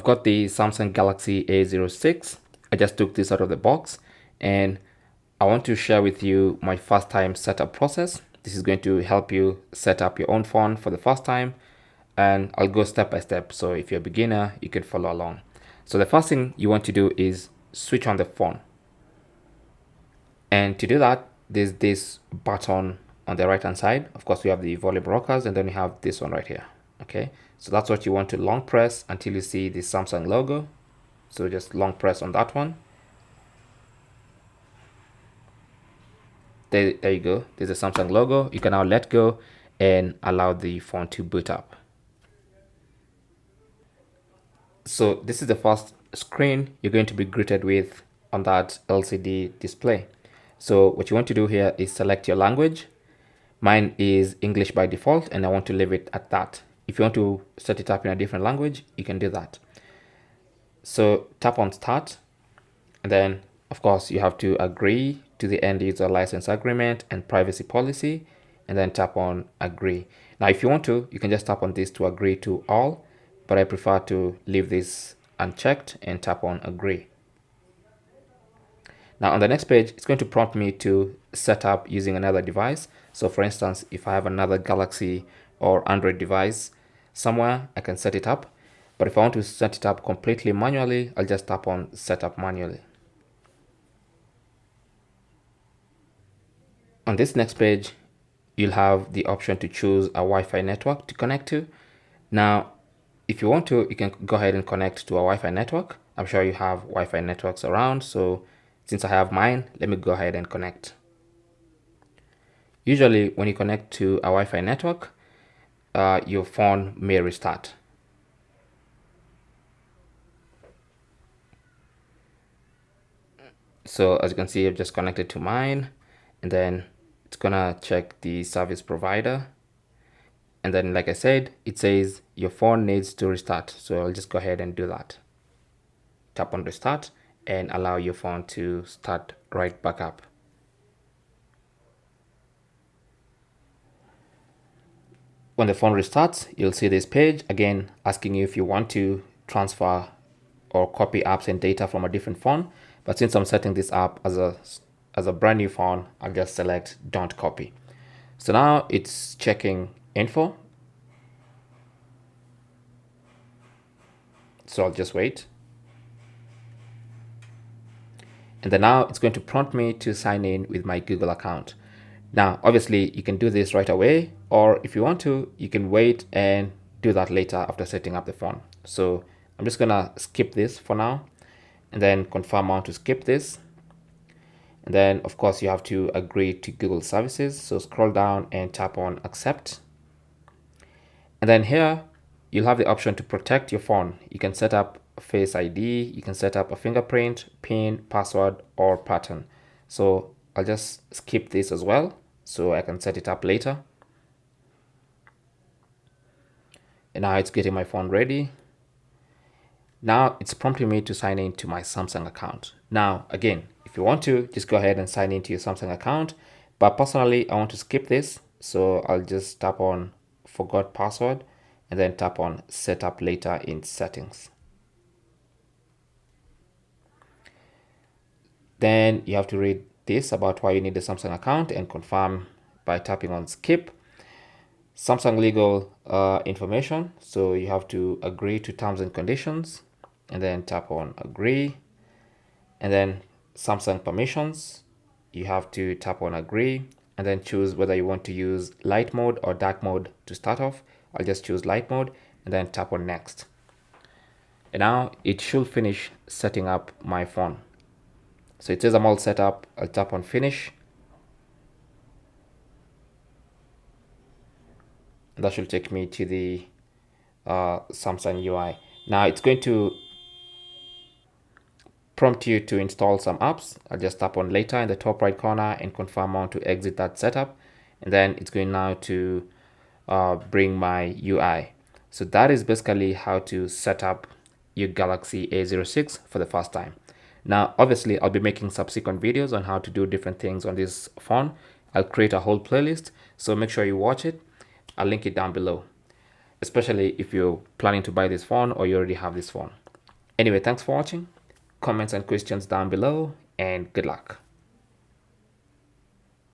I've got the Samsung Galaxy A06. I just took this out of the box and I want to share with you my first time setup process. This is going to help you set up your own phone for the first time, and I'll go step by step. So if you're a beginner, you can follow along. So the first thing you want to do is switch on the phone. And to do that, there's this button on the right hand side. Of course, we have the volume rockers, and then we have this one right here. Okay, so that's what you want to long press until you see the Samsung logo. So just long press on that one. There you go. There's a Samsung logo. You can now let go and allow the phone to boot up. So this is the first screen you're going to be greeted with on that LCD display. So what you want to do here is select your language. Mine is English by default, and I want to leave it at that. If you want to set it up in a different language, you can do that. So tap on start, and then of course you have to agree to the end user license agreement and privacy policy, and then tap on agree. Now if you want to, you can just tap on this to agree to all, but I prefer to leave this unchecked and tap on agree. Now on the next page, it's going to prompt me to set up using another device. So for instance, if I have another Galaxy or Android device somewhere, I can set it up. But if I want to set it up completely manually, I'll just tap on set up manually. On this next page, you'll have the option to choose a Wi-Fi network to connect to. Now, if you want to, you can go ahead and connect to a Wi-Fi network. I'm sure you have Wi-Fi networks around, so since I have mine, let me go ahead and connect. Usually, when you connect to a Wi-Fi network, your phone may restart. So as you can see, I've just connected to mine, and then it's gonna check the service provider. And then, like I said, it says your phone needs to restart. So I'll just go ahead and do that. Tap on restart and allow your phone to start right back up. When the phone restarts, you'll see this page again asking you if you want to transfer or copy apps and data from a different phone. But since I'm setting this up as a brand new phone, I'll just select don't copy. So now it's checking info. So I'll just wait. And then now it's going to prompt me to sign in with my Google account. Now, obviously you can do this right away, or if you want to, you can wait and do that later after setting up the phone. So I'm just gonna skip this for now, and then confirm I want to skip this. And then of course you have to agree to Google services. So scroll down and tap on accept. And then here you'll have the option to protect your phone. You can set up Face ID, you can set up a fingerprint, PIN, password, or pattern. So I'll just skip this as well, so I can set it up later. And now it's getting my phone ready. Now it's prompting me to sign in to my Samsung account. Now, again, if you want to, just go ahead and sign into your Samsung account. But personally, I want to skip this. So I'll just tap on forgot password and then tap on set up later in settings. Then you have to read this about why you need a Samsung account and confirm by tapping on skip. Samsung legal information. So you have to agree to terms and conditions and then tap on agree. And then Samsung permissions, you have to tap on agree and then choose whether you want to use light mode or dark mode to start off. I'll just choose light mode and then tap on next. And now it should finish setting up my phone. So it says I'm all set up. I'll tap on finish. And that should take me to the Samsung UI. Now it's going to prompt you to install some apps. I'll just tap on later in the top right corner and confirm I want to exit that setup. And then it's going now to bring my UI. So that is basically how to set up your Galaxy A06 for the first time. Now, obviously, I'll be making subsequent videos on how to do different things on this phone. I'll create a whole playlist, so make sure you watch it. I'll link it down below, especially if you're planning to buy this phone or you already have this phone. Anyway, thanks for watching. Comments and questions down below, and good luck.